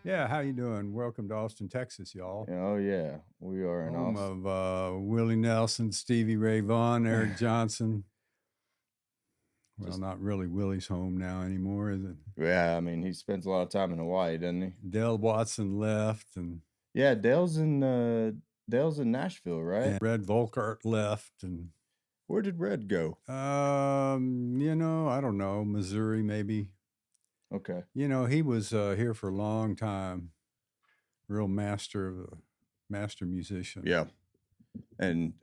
Yeah, how you doing? Welcome to Austin, Texas, y'all. Oh yeah, we are in Home Austin. of Willie Nelson, Stevie Ray Vaughan, Eric Johnson. Well, Just not really Willie's home now anymore, is it? yeah, I mean he spends a lot of time in Hawaii, doesn't he? Dale Watson left, Yeah, Dale's in Nashville, right? and Red Volkart left, and Where did Red go? I don't know, Missouri maybe. Okay. He was here for a long time, real master musician. Yeah. And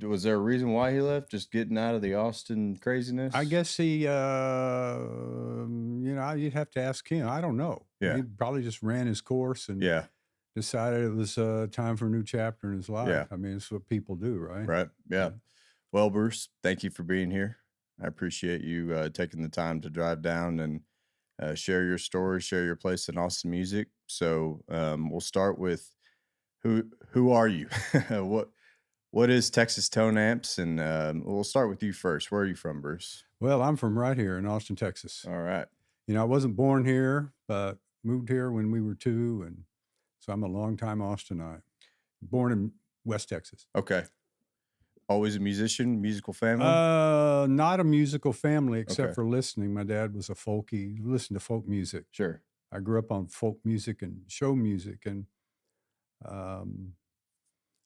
was there a reason why he left? Just getting out of the Austin craziness? I guess you'd have to ask him. I don't know. Yeah. He probably just ran his course and Yeah. decided it was time for a new chapter in his life. Yeah. I mean, it's what people do, right? Right. Yeah. Well, Bruce, thank you for being here. I appreciate you taking the time to drive down and share your story, share your place in Austin music. So we'll start with who are you? What is Texas Tone Amps? And we'll start with you first. Where are you from, Bruce? Well, I'm from right here in Austin, Texas. All right. I wasn't born here, but moved here when we were 2, and so I'm a longtime Austinite. Born in West Texas. Okay. Always a musician, musical family? Not a musical family, except Okay. for listening. My dad was a folkie, listened to folk music. Sure. I grew up on folk music and show music, and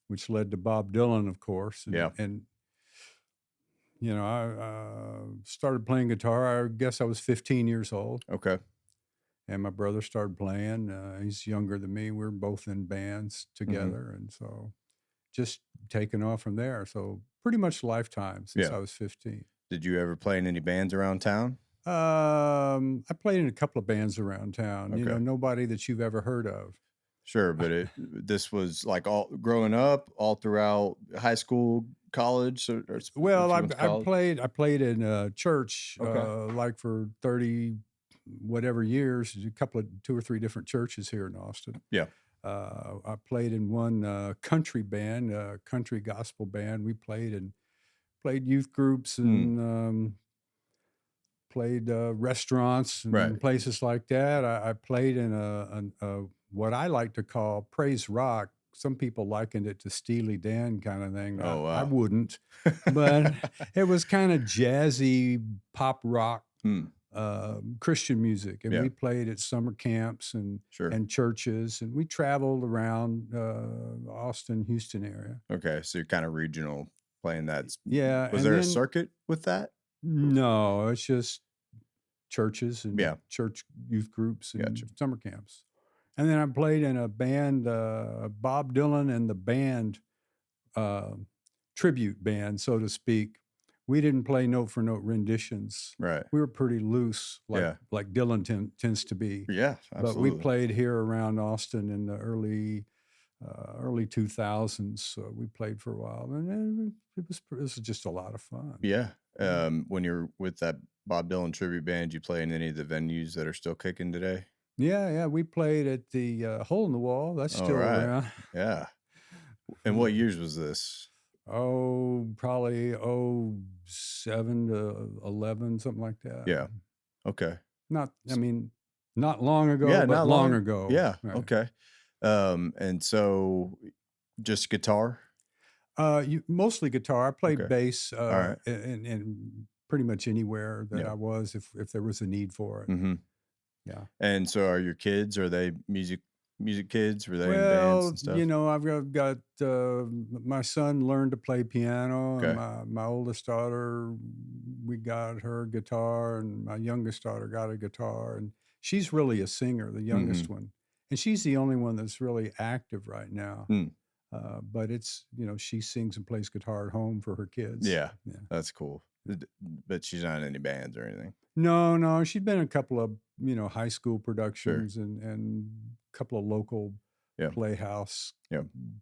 which led to Bob Dylan, of course. And I started playing guitar. I guess I was 15 years old. Okay. And my brother started playing. He's younger than me. We're both in bands together. And so just taking off from there. So pretty much lifetime since I was 15. Did you ever play in any bands around town? I played in a couple of bands around town. Okay. Nobody that you've ever heard of. Sure, but this was like all growing up, all throughout high school, college. Well, I played in a church Okay. like for 30 whatever years, a couple of 2 or 3 different churches here in Austin. Yeah. I played in one country band, country gospel band. We played youth groups and played restaurants and places like that. I played in a what I like to call praise rock. Some people likened it to Steely Dan kind of thing. Oh, wow. I wouldn't, but it was kind of jazzy pop rock. Christian music, and we played at summer camps and churches, and we traveled around Austin, Houston area. Okay, so you're kind of regional playing that. Yeah. Was there a circuit with that? No, it's just churches and church youth groups and summer camps. And then I played in a band, Bob Dylan and the band, tribute band, so to speak. We didn't play note for note renditions. Right. We were pretty loose, like Dylan tends to be. Yeah, But absolutely. we played here around Austin in the early 2000s. So we played for a while, and it was just a lot of fun. Yeah. When you're with that Bob Dylan tribute band, you play in any of the venues that are still kicking today? Yeah. We played at the Hole in the Wall. That's still around. Yeah. And what years was this? Oh, probably 07 to 11, something like that. Yeah. Okay. Not long ago, but long ago. Yeah. Right. Okay. And so just guitar? Mostly guitar. I played bass right. in pretty much anywhere that I was, if there was a need for it. Mm-hmm. Yeah. And so are your kids, are they music kids? Were they in bands and stuff? I've got my son learned to play piano, Okay. and my oldest daughter, we got her guitar, and my youngest daughter got a guitar, and she's really a singer, the youngest one, and she's the only one that's really active right now. But it's she sings and plays guitar at home for her kids. Yeah. That's cool. But she's not in any bands or anything. No, she's been in a couple of high school productions and a couple of local playhouse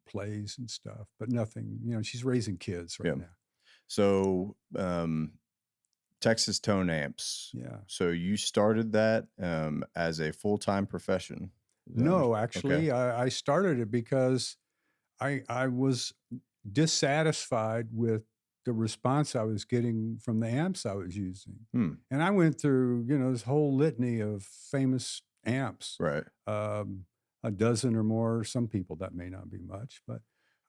plays and stuff, but nothing. She's raising kids right now. So Texas Tone Amps. Yeah. So you started that as a full-time profession? No, actually, I started it because I was dissatisfied with the response I was getting from the amps I was using. And I went through, this whole litany of famous amps. Right. a dozen or more. Some people that may not be much, but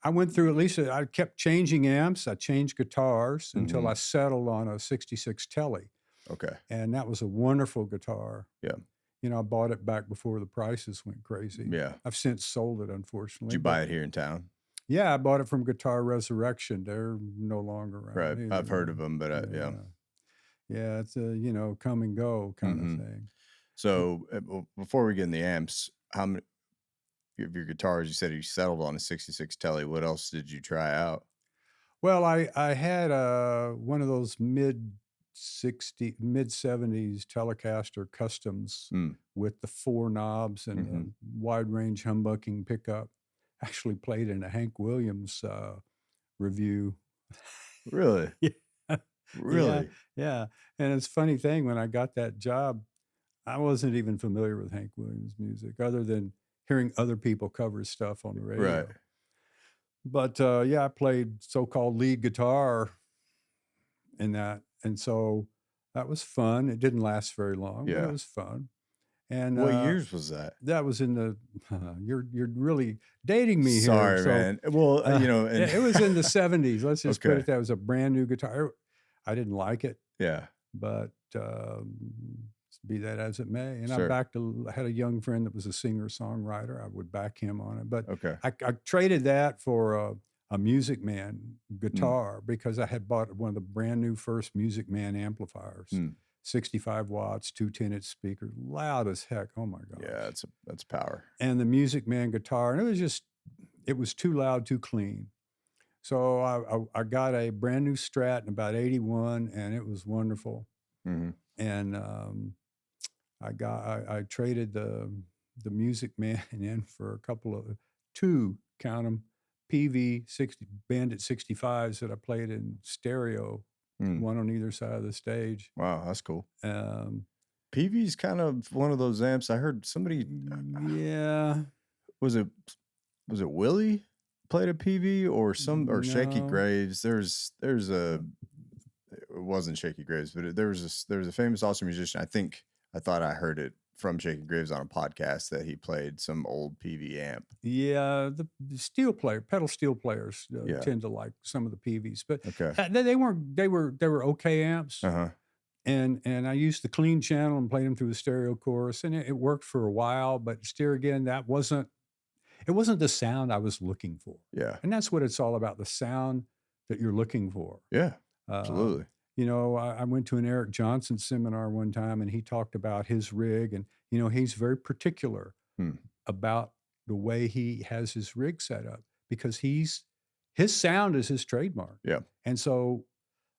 I went through at least, I kept changing amps. I changed guitars until I settled on a 66 Telly. Okay. And that was a wonderful guitar. Yeah. You know, I bought it back before the prices went crazy. Yeah. I've since sold it, unfortunately. Did you buy it here in town? Yeah, I bought it from Guitar Resurrection. They're no longer around. Right. Either. I've heard of them, but yeah. Yeah, it's a, you know, come and go kind of thing. So before we get in the amps, how many of your guitars, you said you settled on a 66 Telly. What else did you try out? Well, I had one of those mid 70s Telecaster Customs with the 4 knobs and the wide range humbucking pickup. Actually played in a Hank Williams review. Really? Yeah. Really? Yeah. And it's a funny thing, when I got that job, I wasn't even familiar with Hank Williams music other than hearing other people cover stuff on the radio. Right. But yeah, I played so-called lead guitar in that. And so that was fun. It didn't last very long, but it was fun. And what years was that? That was in the, you're really dating me here. Sorry, man. Well, you know, it was in the 70s. Let's just put it that. It was a brand new guitar. I didn't like it. Yeah. But be that as it may. And Sure. I had a young friend that was a singer-songwriter. I would back him on it. But okay. I traded that for a Music Man guitar because I had bought one of the brand new first Music Man amplifiers. 65 watts, 2 10-inch speakers, loud as heck. Oh my God. Yeah, that's power. And the Music Man guitar, and it was too loud, too clean. So I got a brand new Strat in about 81, and it was wonderful. And I traded the Music Man in for a couple of 2, count them, PV Bandit 65s that I played in stereo. One on either side of the stage. Wow, that's cool. PV's kind of one of those amps. I heard somebody. Yeah. Was it Willie played a PV or Shaky Graves? There's a. It wasn't Shaky Graves, but there was a famous awesome musician. I thought I heard it from Shaky Graves on a podcast that he played some old PV amp. Yeah, the pedal steel players tend to like some of the PVs, but they were okay amps. And I used the clean channel and played them through the stereo chorus, and it worked for a while. But again, it wasn't the sound I was looking for. Yeah, and that's what it's all about, the sound that you're looking for. Yeah, absolutely. You know, I went to an Eric Johnson seminar one time, and he talked about his rig, and you know, he's very particular about the way he has his rig set up because his sound is his trademark. Yeah, and so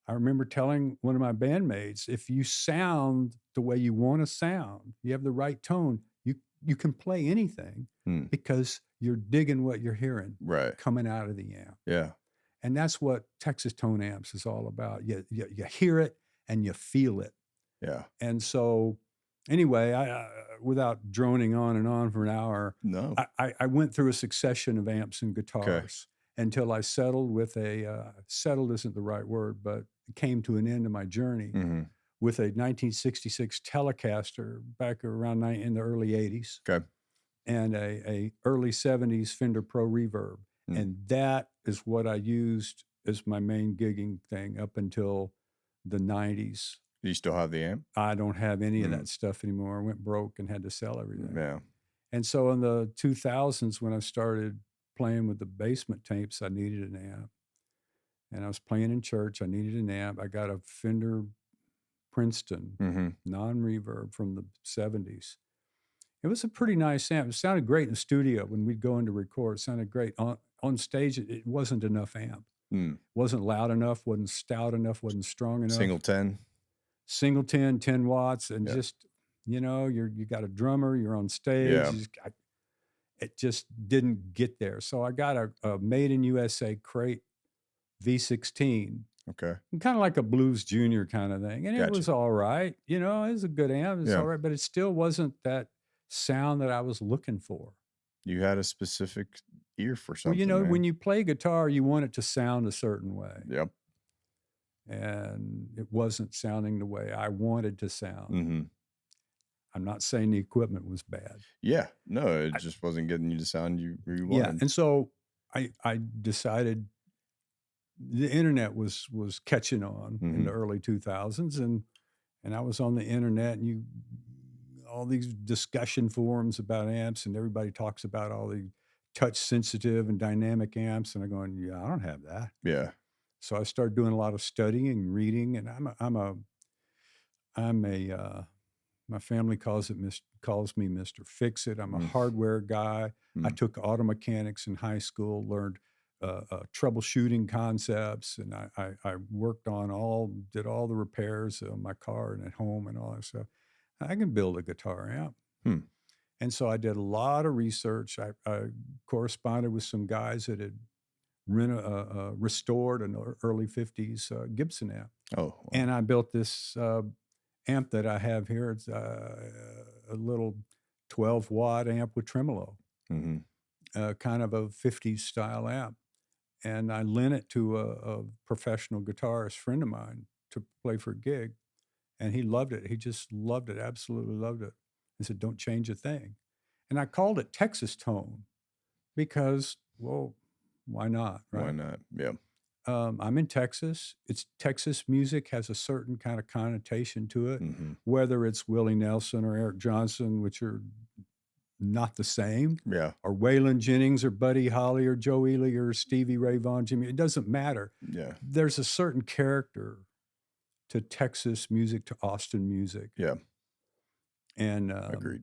I remember telling one of my bandmates, if you sound the way you want to sound, you have the right tone, you can play anything because you're digging what you're hearing coming out of the amp. Yeah. And that's what Texas Tone amps is all about. You hear it and you feel it. Yeah. And so anyway, I without droning on and on for an hour, I went through a succession of amps and guitars until I settled with settled isn't the right word, but it came to an end of my journey with a 1966 Telecaster back around in the early 80s. Okay. And a early 70s Fender Pro Reverb. And that is what I used as my main gigging thing up until the 90s. Do you still have the amp? I don't have any of that stuff anymore. I went broke and had to sell everything. Yeah. And so in the 2000s, when I started playing with the basement tapes, I needed an amp. And I was playing in church. I needed an amp. I got a Fender Princeton non-reverb from the 70s. It was a pretty nice amp. It sounded great in the studio when we'd go in to record. It sounded great. On stage, it wasn't enough amp. Wasn't loud enough, wasn't stout enough, wasn't strong enough. Single 10, 10 watts. And just, you know, you got a drummer, you're on stage. Yeah. It just didn't get there. So I got a Made in USA crate V16. Okay. Kind of like a Blues Junior kind of thing. And it was all right. You know, it was a good amp. It was all right. But it still wasn't that sound that I was looking for. You had a specific ear for something. Well, you know, when you play guitar, you want it to sound a certain way. Yep. And it wasn't sounding the way I wanted to sound. I'm not saying the equipment was bad. Yeah. No, it I, just wasn't getting you the sound you yeah, wanted. and so I decided the internet was catching on in the Mhm. early 2000s, and I was on the internet, and you all these discussion forums about amps, and everybody talks about all the touch sensitive and dynamic amps, and I'm going, yeah, I don't have that. Yeah. So I started doing a lot of studying and reading, and I'm a my family calls me Mr. Fix It. I'm a Mm, hardware guy. I mm. took auto mechanics in high school, learned troubleshooting concepts, and I worked on did all the repairs on my car and at home and all that stuff. I can build a guitar amp. Hmm. And so I did a lot of research. I corresponded with some guys that had restored an early 50s Gibson amp. Oh, wow. And I built this amp that I have here. It's a little 12-watt amp with tremolo, Mhm. kind of a 50s style amp. And I lent it to a professional guitarist friend of mine to play for a gig. And he loved it. He just loved it, absolutely loved it. He said, don't change a thing. And I called it Texas Tone because, well, why not, Why right? not? Yeah. I'm in Texas. It's Texas music has a certain kind of connotation to it, Mhm. whether it's Willie Nelson or Eric Johnson, which are not the same, Yeah. or Waylon Jennings or Buddy Holly or Joe Ely or Stevie Ray Vaughan, Jimmy. It doesn't matter. Yeah. There's a certain character to Texas music, to Austin music, Yeah. and Agreed.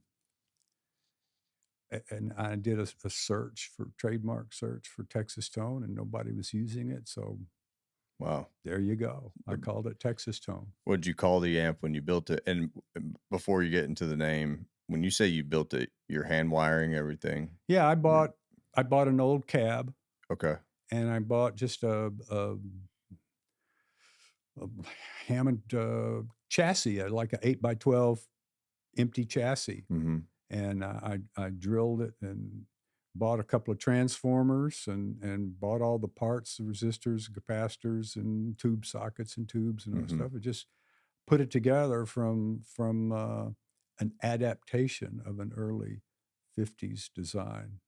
and I did a search for trademark search for Texas Tone, and nobody was using it. So Wow. there you go. I called it Texas Tone. What'd you call the amp when you built it? And before you get into the name, when you say you built it, you're hand wiring everything? Yeah, Yeah. I bought an old cab, Okay. and I bought just a Hammond chassis, like an 8x12 empty chassis, Mhm. and I drilled it and bought a couple of transformers and bought all the parts, the resistors, capacitors, and tube sockets and tubes and all that Mhm. stuff. And just put it together from an adaptation of an early 50s design,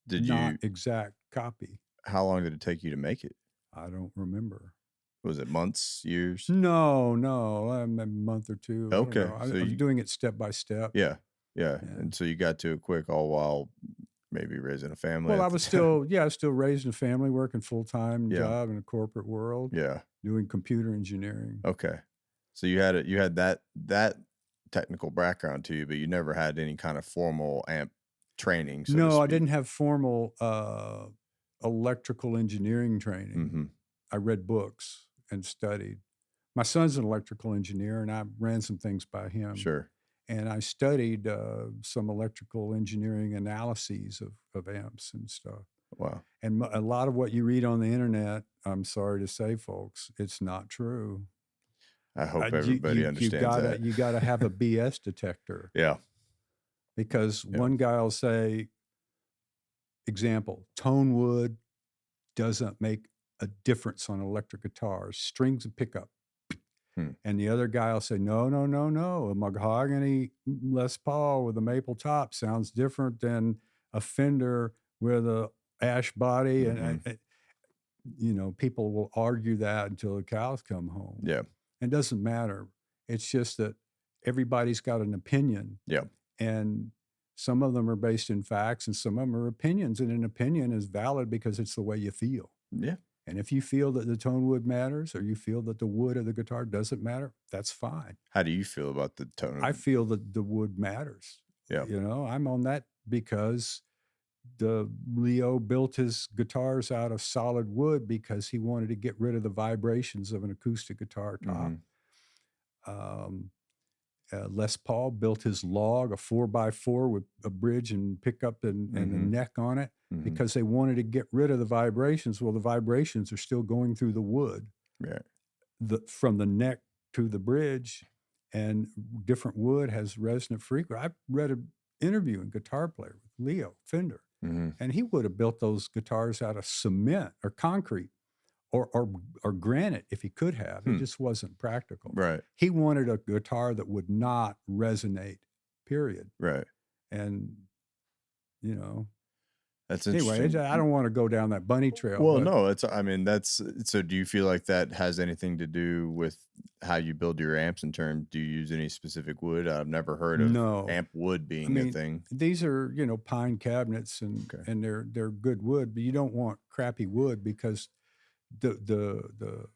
Did not you exact copy. How long did it take you to make it? I don't remember. Was it months, years? No, a month or two. I don't Okay. know. So I was you doing it step by step. Yeah. Yeah. Yeah. And so you got to it quick all while maybe raising a family Well, at the time. I was still raising a family, working full time Yeah. job in the corporate world, Yeah. doing computer engineering. Okay. So you had that technical background to you, but you never had any kind of formal amp training, so to No, I speak. didn't have formal electrical engineering training. Mhm. I read books and studied. My son's an electrical engineer, and I ran some things by him. Sure. And I studied some electrical engineering analyses of amps and stuff. Wow. And a lot of what you read on the internet, I'm sorry to say, folks, it's not true. I hope everybody understands that. You gotta have a BS detector, Yeah. because Yeah. one guy will say, example, tone wood doesn't make a difference on electric guitars, strings and pickup. Hmm. And the other guy will say, no, no, no, no. A mahogany Les Paul with a maple top sounds different than a Fender with a ash body. Mhm. People will argue that until the cows come home. Yeah. It doesn't matter. It's just that everybody's got an opinion, Yeah. and some of them are based in facts and some of them are opinions. And an opinion is valid because it's the way you feel. Yeah. And if you feel that the tone wood matters, or you feel that the wood of the guitar doesn't matter, that's fine. How do you feel about the tone I of feel that the wood matters. Yeah. I'm on that because the Leo built his guitars out of solid wood because he wanted to get rid of the vibrations of an acoustic guitar top. Mhm. Um, Les Paul built his log, a 4x4 with a bridge and pickup and a Mhm. neck on it, Mhm. because they wanted to get rid of the vibrations. Well, the vibrations are still going through the wood, Yeah. from the neck to the bridge, and different wood has resonant frequency. I read an interview in Guitar Player with Leo Fender, Mhm. and he would have built those guitars out of cement or concrete or granite if he could have. It Hmm. just wasn't practical. Right. He wanted a guitar that would not resonate period. Right. And, you know, That's anyway, interesting. I don't want to go down that bunny trail, Well, but no, I mean, that's so do you feel like that has anything to do with how you build your amps in terms do you use any specific wood? I've never heard of no. amp wood I being a mean, thing. these are, pine cabinets Okay. and they're good wood, but you don't want crappy wood because the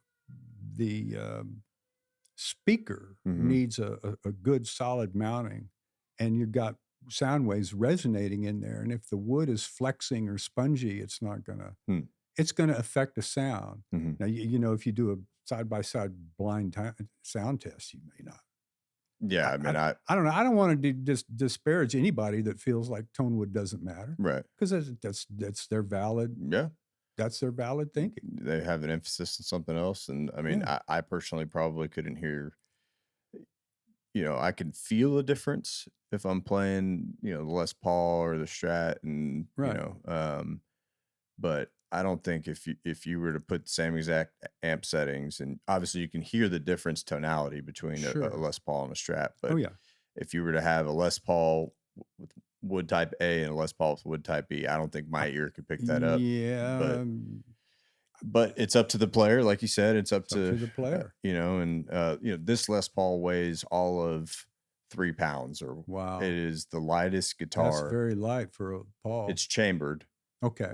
speaker Mhm. needs a good solid mounting, and you've got sound waves resonating in there. And if the wood is flexing or spongy, Hmm. it's gonna affect the sound. Mhm. Now, if you do a side by side blind sound test, you may not. Yeah, I mean, I don't know. I don't want to disparage anybody that feels like tone wood doesn't matter right. because that's their valid Yeah. thinking. They have an emphasis on something else, and I mean, Yeah, I personally probably couldn't hear I can feel a difference if I'm playing, the Les Paul or the Strat and, right. but I don't think if you were to put the same exact amp settings and obviously you can hear the difference tonality between a Sure. Les Paul and a Strat, Oh but yeah. if you were to have a Les Paul with wood type A and a Les Paul with wood type B, I don't think I, my ear could pick that up. yeah. But it's up to the player, like you said. It's up It's up to to the player. this Les Paul weighs all of 3 pounds, or it Wow. is the lightest That's guitar. very light for a Paul. It's chambered. Okay.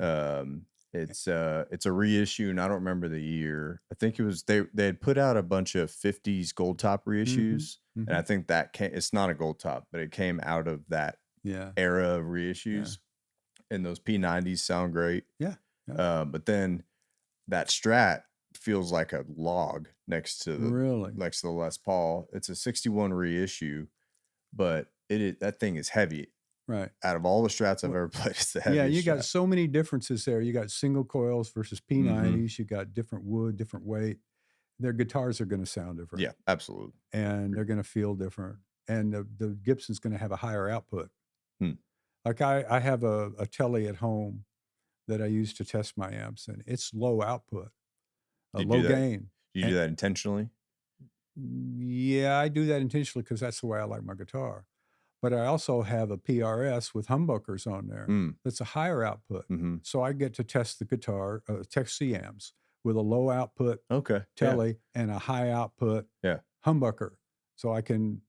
It's a reissue, and I don't remember the year. I think it was they had put out a bunch of 50s gold top Mm-hmm. reissues, and Mm-hmm. I think that it's not a gold top, but it came out of that Yeah. era of Yeah. reissues, and those P90s sound great. Yeah. Yeah. But then that Strat feels like a log Really. next to the Les Paul. It's a 61 reissue, but that thing is heavy. Right. Out of all the Strats I've Well, ever played, it's the yeah, heaviest you got Strat. so many differences there. You got single coils versus Mhm. P90s. You got different wood, different weight. Their guitars are going to sound different, Yeah, absolutely. and they're going to feel different. And the Gibson's going to have a higher output. Hmm. Like I have a Telly at home that I use to test my amps, and it's low output, a Do you do low that? gain. Do you do And that intentionally? yeah, I do that intentionally because that's the way I like my guitar. But I also have a PRS with humbuckers on there Mm. that's a higher output. Mhm. So I get to test the guitar, test the amps with a low output Okay. Yeah. Telly and a high output Yeah. humbucker. So I can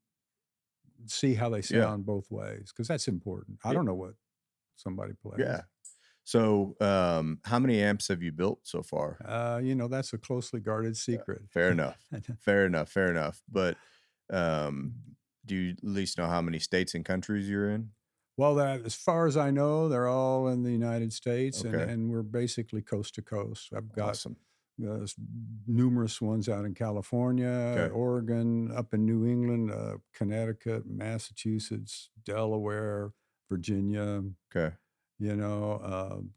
see how they Yeah. sound both ways because that's important. I Yeah. don't know what somebody plays. Yeah. So, how many amps have you built so far? That's a closely guarded secret. Fair enough. Fair enough. Fair enough. But, do you at least know how many states and countries you're in? Well, as far as I know, they're all in the United States, and Okay. and we're basically coast to coast. I've got Awesome. numerous ones out in California, Okay. Oregon, up in New England, Connecticut, Massachusetts, Delaware, Virginia, Okay.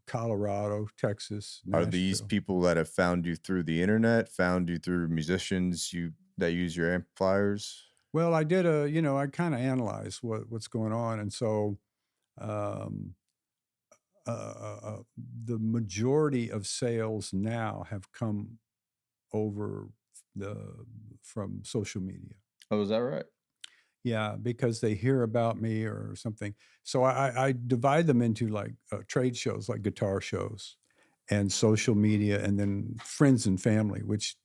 Colorado, Texas, Are these Nashville. people that have found you through the internet, found you through musicians that use your amplifiers? Well, I did I kind of analyzed what's going on, and so um, the majority of sales now have come over the from social media. Oh, is that right? Yeah, because they hear about me or something. So I divide them into like trade shows, like guitar shows, and social media, and then friends and family, which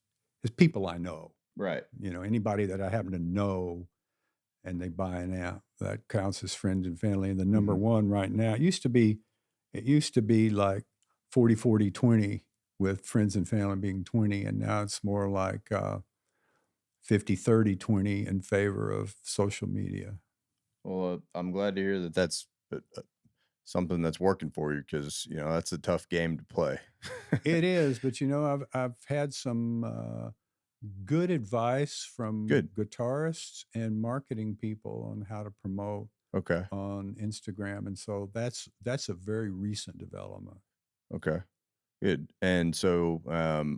is people I know. Right. Anybody that I happen to know, and they buy an amp, that counts as friends and family. And the number Mhm. one right now, it used to be like 40-40-20 with friends and family being 20, and now it's more like 50-30-20 in favor of social media. Well, I'm glad to hear that that's something that's working for you because that's a tough game to play. It is, but I've had some good advice from Good. guitarists and marketing people on how to promote Okay. on Instagram, and so that's a very recent development. Okay. Good. And so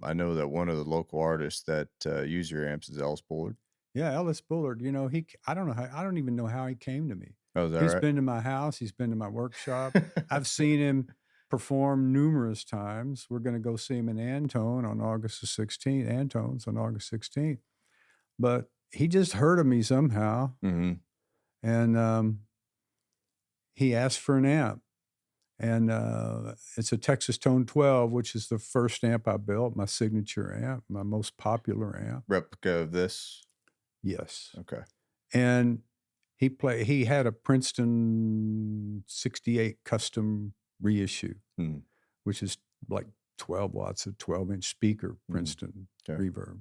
I know that one of the local artists that use your amps is Ellis Bullard. Yeah, Ellis Bullard. I don't know how. I don't even know how he came to me. Oh, is that He's right? been to my house. He's been to my workshop. I've seen him perform numerous times. We're going to go see him in Antone on August the 16th. Antone's on August 16th. But he just heard of me somehow, Hmm. and he asked for an amp. And it's a Texas Tone 12, which is the first amp I built, my signature amp, my most popular amp. Replica of this? Yes. Okay. And he had a Princeton 68 custom reissue, which is like 12 watts, a 12-inch speaker, Princeton reverb.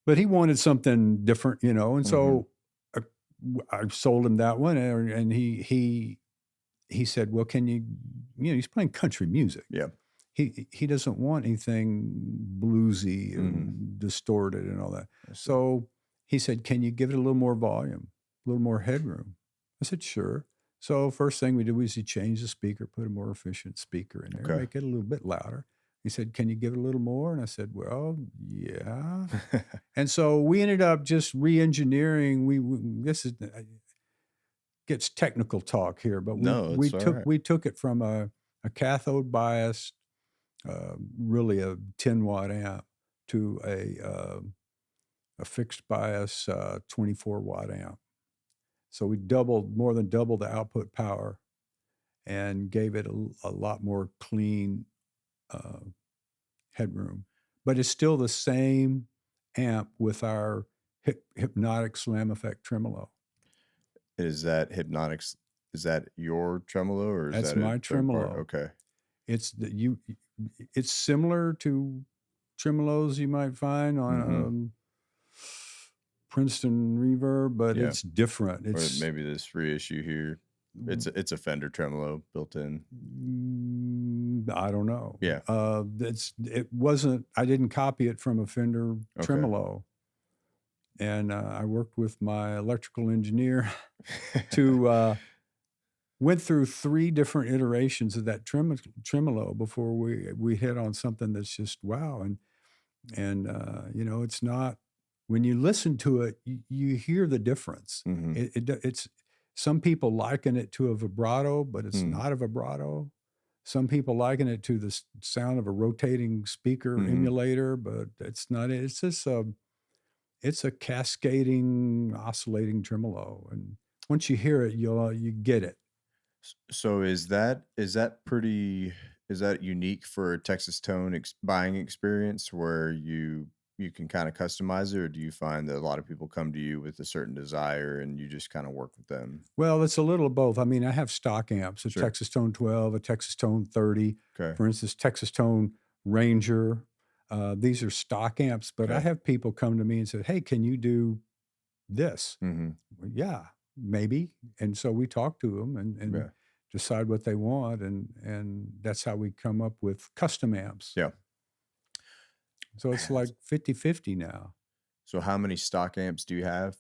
But he wanted something different, and so I sold him that one, and he said, well, can you, he's playing country music. Yeah. He doesn't want anything bluesy and distorted and all that. So he said, can you give it a little more volume, a little more headroom? I said, sure. So first thing we did was he changed the speaker, put a more efficient speaker in there, make it a little bit louder. He said, can you give it a little more? And I said, well, yeah. And so we ended up just re-engineering. This is gets technical talk here, but we took it from a cathode biased, really a 10-watt amp, to a fixed bias 24-watt amp. So we more than doubled the output power, and gave it a lot more clean headroom. But it's still the same amp with our Hypnotic Slam Effect tremolo. Is that Hypnotics? Is that your tremolo, or is That's that my tremolo? Okay. It's similar to tremolos you might find on Princeton reverb, but it's different. It's or maybe this reissue here. It's a Fender tremolo built in. I don't know. Yeah. It wasn't. I didn't copy it from a Fender tremolo, and I worked with my electrical engineer to. Went through 3 different iterations of that tremolo before we hit on something that's just wow. And it's not, when you listen to it, you hear the difference. It's some people liken it to a vibrato, but it's not a vibrato. Some people liken it to the sound of a rotating speaker emulator, but it's not. It's just it's a cascading, oscillating tremolo, and once you hear it, you get it. So is that unique for a Texas Tone buying experience, where you can kind of customize it, or do you find that a lot of people come to you with a certain desire and you just kind of work with them? Well, it's a little of both. I mean, I have stock amps, a Texas Tone 12, a Texas Tone 30, for instance, Texas Tone Ranger. These are stock amps, but I have people come to me and say, hey, can you do this? Well, yeah, maybe. And so we talk to them and decide what they want, and that's how we come up with custom amps. Yeah. So it's like 50-50 now. So how many stock amps do you have?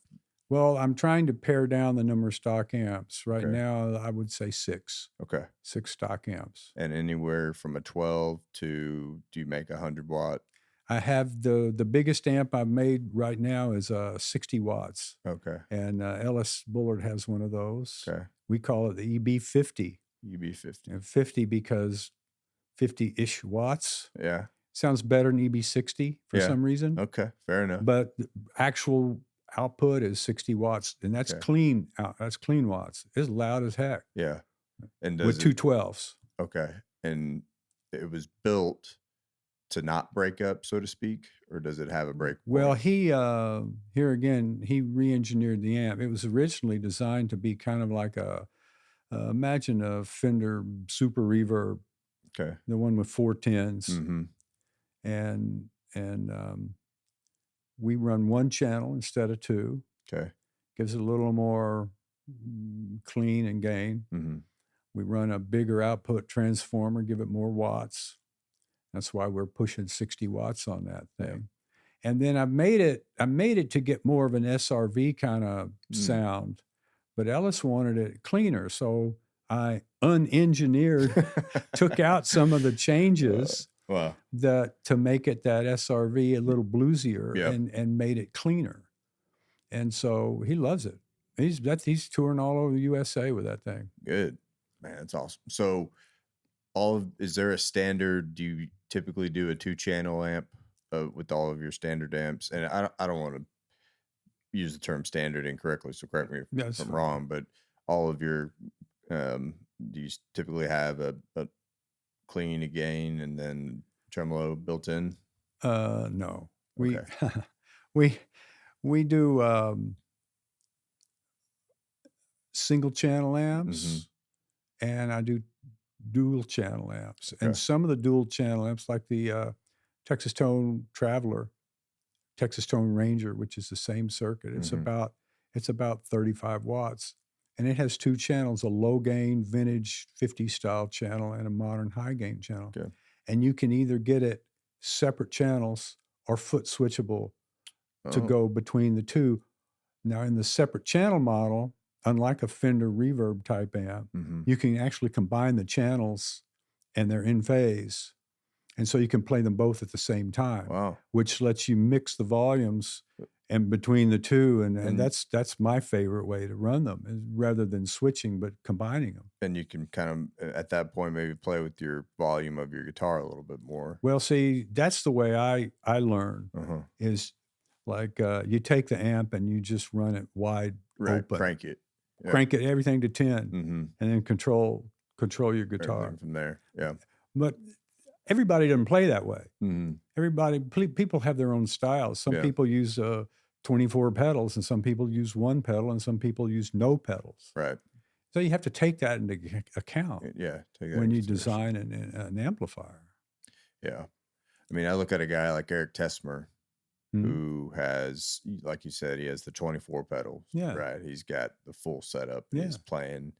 Well, I'm trying to pare down the number of stock amps. Right now, I would say 6. Okay. 6 stock amps. And anywhere from a 12 to, do you make a 100-watt? I have the biggest amp I've made right now is 60 watts. Okay. And Ellis Bullard has one of those. Okay. We call it the EB50. EB50. And 50 because 50-ish watts. Yeah. Sounds better than EB60 for some reason. Okay, fair enough. But the actual output is 60 watts, and that's clean. That's clean watts. It's loud as heck. Yeah. And with 2 12s. Okay. And it was built to not break up, so to speak, or does it have a break point? Well, he here again, he re-engineered the amp. It was originally designed to be kind of like imagine a Fender Super Reverb. Okay. The one with 4 10s. And we run 1 channel instead of 2. Okay. Gives it a little more clean and gain. We run a bigger output transformer, give it more watts. That's why we're pushing 60 watts on that thing. And then I made it to get more of an SRV kind of sound, but Ellis wanted it cleaner. So I unengineered, took out some of the changes to make it that SRV a little bluesier and made it cleaner. And so he loves it. He's touring all over the USA with that thing. Good, man. That's awesome. So is there a standard? Do you typically do a 2-channel amp with all of your standard amps? And I don't want to use the term standard incorrectly, so correct me if That's I'm fine. wrong, but all of your, do you typically have a clean, a gain, and then tremolo built in? No, we Okay. we we do single channel Mm-hmm. amps, and I do dual channel amps. And Okay. some of the dual channel amps, like the Texas Tone Traveler, Texas Tone Ranger, which is the same circuit, Mm-hmm. it's about 35 watts, and it has two channels: a low gain vintage 50 style channel and a modern high gain channel. Okay. And you can either get it separate channels or foot switchable to Oh. go between the two. Now, in the separate channel model, unlike a Fender reverb type amp, Mm-hmm. you can actually combine the channels and they're in phase. And so you can play them both at the same time, Wow. which lets you mix the volumes and between the two. And And that's my favorite way to run them, rather than switching, but combining them. and you can kind of at that point maybe play with your volume of your guitar a little bit more. Well, see, that's the way I learn Uh-huh. is like you take the amp and you just run it wide Right. open. Crank it. Yeah. Crank it everything to 10, Mm-hmm. and then control your guitar. Everything from there. Yeah. But everybody doesn't play that way. Mm-hmm. People have their own styles. Some Yeah. people use 24 pedals, and some people use one pedal, and some people use no pedals. Right. So you have to take that into account Yeah. Take that when into you consideration. design an amplifier. Yeah. I mean, I look at a guy like Eric Tesmer, Mhm. who has, like you said, he has the 24 pedals. Yeah. Right. He's got the full setup. Yeah. He's playing.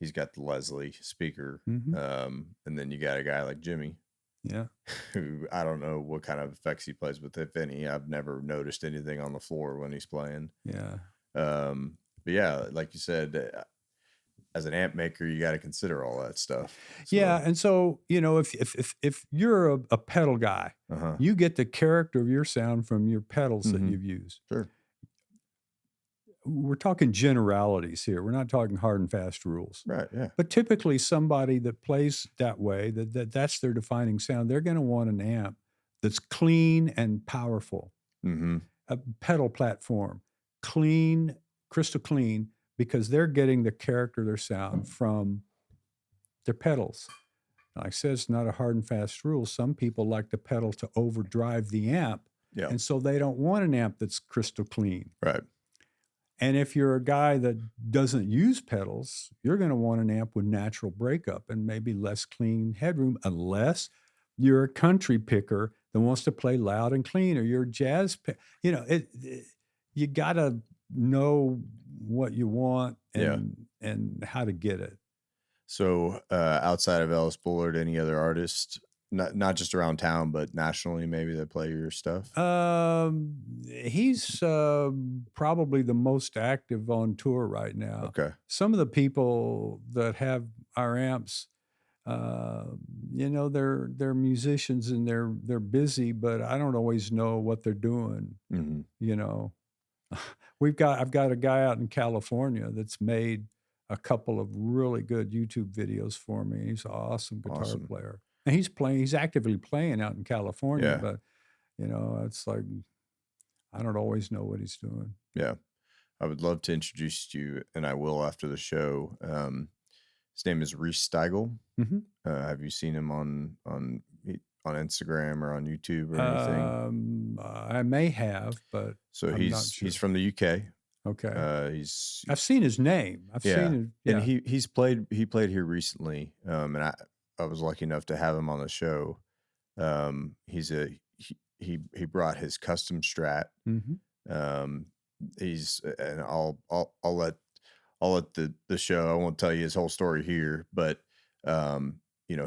He's got the Leslie speaker. Mhm. And then you got a guy like Jimmy, Yeah. who I don't know what kind of effects he plays with, if any. I've never noticed anything on the floor when he's playing. Yeah. But yeah, like you said, as an amp maker, you got to consider all that stuff. So, Yeah, and so if you're a pedal guy, uh-huh. you get the character of your sound from your pedals that Mhm. you've used. Sure. We're talking generalities here. We're not talking hard and fast rules. Right. Yeah. But typically, somebody that plays that way, that's their defining sound, they're going to want an amp that's clean and powerful. Mm-hmm. A pedal platform, clean, crystal clean, because they're getting the character of their sound from their pedals. Like I said, it's not a hard and fast rule. Some people like the pedal to overdrive the amp, Yeah. and so they don't want an amp that's crystal clean. Right. And if you're a guy that doesn't use pedals, you're going to want an amp with natural breakup and maybe less clean headroom, unless you're a country picker that wants to play loud and clean, or you're a jazz you got to know what you want and how to get it. So outside of Ellis Bullard, any other artists, not just around town, but nationally, maybe that play your stuff? He's probably the most active on tour right now. Okay. Some of the people that have our amps, they're musicians and they're busy, but I don't always know what they're doing. Mm-hmm. You know, I've got a guy out in California that's made a couple of really good YouTube videos for me. He's an awesome guitar player, and he's actively playing out in California. Yeah. But it's like I don't always know what he's doing. Yeah, I would love to introduce you, and I will after the show. His name is Reese Steigel. Mm-hmm. Have you seen him on Instagram or on YouTube or anything? I may have, but so I'm not sure. He's from the UK. Okay. I've seen his name. I've seen it. And he played here recently. And I was lucky enough to have him on the show. He brought his custom Strat. Mm-hmm. And I'll let the show, I won't tell you his whole story here, but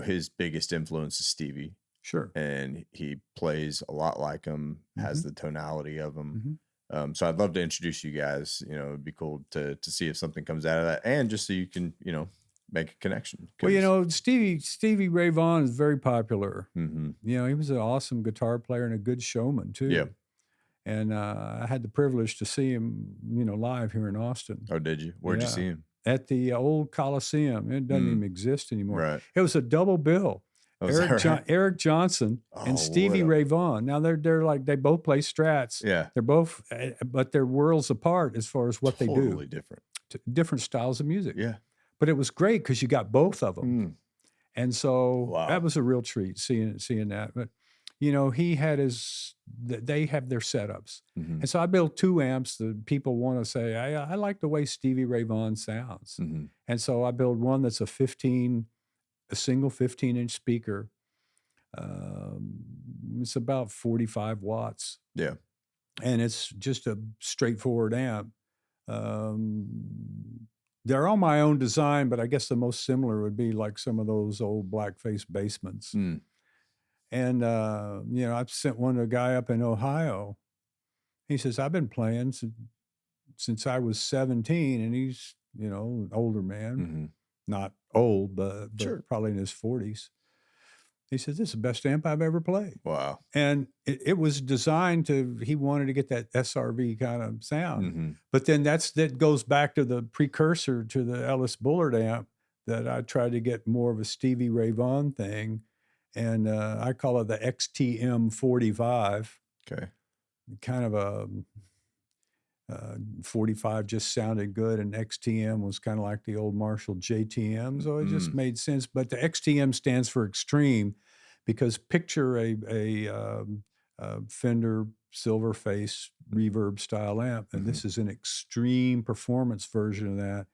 his biggest influence is Stevie. Sure. And he plays a lot like him, Mm-hmm. has the tonality of him. Mm-hmm. So I'd love to introduce you guys. It'd be cool to see if something comes out of that, and just so you can, make a connection. Well, Stevie Ray Vaughan is very popular. Mm-hmm. He was an awesome guitar player and a good showman too. Yeah. And I had the privilege to see him, live here in Austin. Oh, did you? Where'd you see him? At the old Coliseum. It doesn't even exist anymore. Right. It was a double bill. Oh, is that right? Eric Johnson and Oh, Stevie Ray Vaughan. Now they're like they both play strats. Yeah. They're both, but they're worlds apart as far as what they do. Totally different. Different styles of music. Yeah. But it was great because you got both of them. Mm. And so Wow. that was a real treat seeing that. But, you know, he had they have their setups. Mm-hmm. And so I built 2 amps that people want to say, I like the way Stevie Ray Vaughan sounds. Mm-hmm. And so I built one that's a single 15-inch speaker. It's about 45 watts. Yeah. And it's just a straightforward amp. They're all my own design, but I guess the most similar would be like some of those old blackface basements. Mm. And, you know, I've sent one to a guy up in Ohio. He says, I've been playing since I was 17, and he's, you know, an older man, Mm-hmm. not old, but Sure. probably in his 40s. He says, this is the best amp I've ever played. Wow. And it was designed he wanted to get that SRV kind of sound. Mm-hmm. But then that goes back to the precursor to the Ellis Bullard amp that I tried to get more of a Stevie Ray Vaughan thing. And I call it the XTM 45. Okay. Kind of a 45 just sounded good, and XTM was kind of like the old Marshall JTM, so it just made sense. But the XTM stands for extreme, because picture a Fender Silverface reverb style amp, and this is an extreme performance version of that,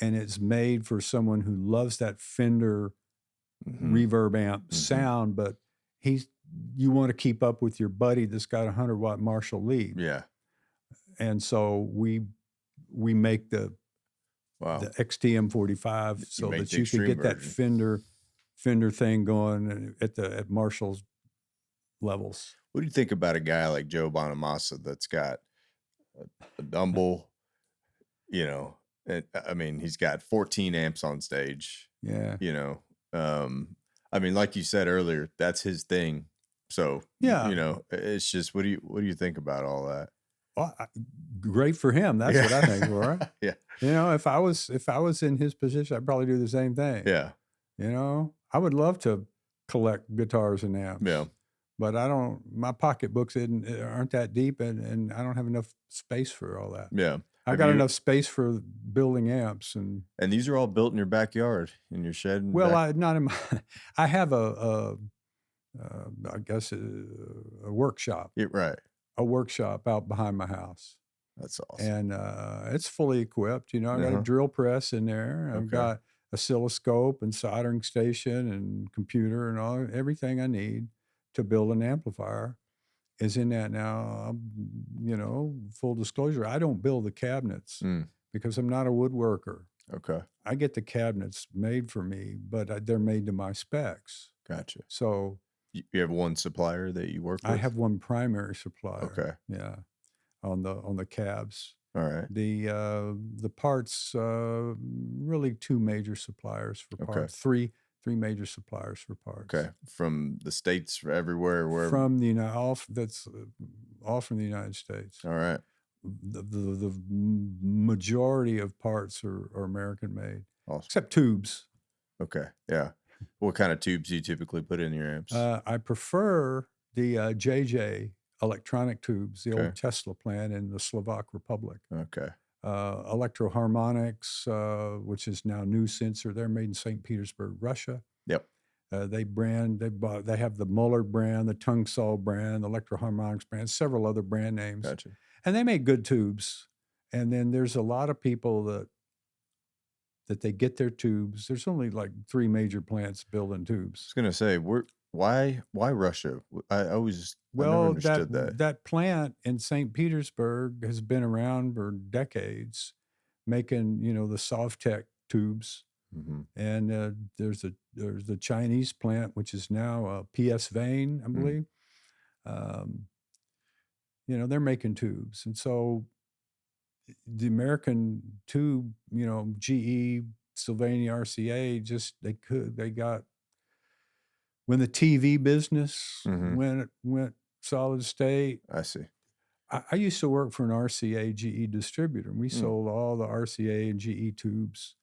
and it's made for someone who loves that Fender reverb amp sound, but you want to keep up with your buddy that's got a 100-watt Marshall lead. Yeah. And so we make the XTM 45 so that you can get that Fender thing going at Marshall's levels. What do you think about a guy like Joe Bonamassa that's got a Dumble, you know, I mean, he's got 14 amps on stage. Yeah. You know, I mean, like you said earlier, that's his thing. So, yeah, you know, it's just, what do you think about all that? Well, great for him. That's what I think. All right. Yeah. You know, if I was in his position, I'd probably do the same thing. Yeah. You know, I would love to collect guitars and amps. Yeah. But my pocketbooks aren't that deep, and I don't have enough space for all that. Yeah. I've got enough space for building amps, and these are all built in your backyard, in your shed. Well, not in my. I have I guess a workshop. Yeah, right. A workshop out behind my house. That's awesome. And it's fully equipped. You know, I got a drill press in there. I've got oscilloscope and soldering station and computer and everything I need to build an amplifier is in that now. You know, full disclosure, I don't build the cabinets because I'm not a woodworker. Okay. I get the cabinets made for me, but they're made to my specs. Gotcha. So you have one supplier that you work with? I have one primary supplier. Okay. Yeah. On the cabs. All right. The parts, really 2 major suppliers for parts. 3 major suppliers for parts. Okay. From the States, everywhere, wherever. From the all from the United States. All right. The majority of parts are American made. Awesome. Except tubes. Okay. Yeah. What kind of tubes do you typically put in your amps? I prefer the JJ electronic tubes, the old Tesla plant in the Slovak Republic. Okay. Electro Harmonics, which is now New Sensor, they're made in St. Petersburg, Russia. Yep. They have the Mullard brand, the Tungsol brand, the Electro Harmonics brand, several other brand names. Gotcha. And they make good tubes. And then there's a lot of people that they get their tubes. There's only like 3 major plants building tubes. I was going to say, why Russia? I always never understood that. That plant in St. Petersburg has been around for decades, making, you know, the Sovtech tubes. And there's the Chinese plant, which is now PS Vane, I believe. You know, they're making tubes. And so the American tube, you know, GE, Sylvania, RCA, they got, when the TV business went solid state. I see. I used to work for an RCA GE distributor, and we sold all the RCA and GE tubes,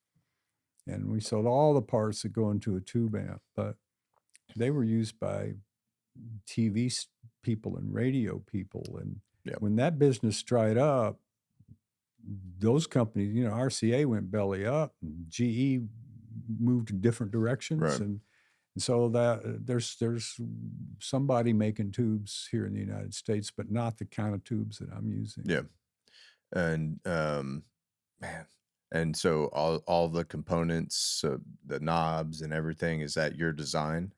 and we sold all the parts that go into a tube amp. But they were used by TV people and radio people. And when that business dried up, those companies, RCA went belly up, and GE moved in different directions. Right. And so that there's somebody making tubes here in the United States, but not the kind of tubes that I'm using. Yeah. And man, and so all the components, the knobs and everything, is that your design?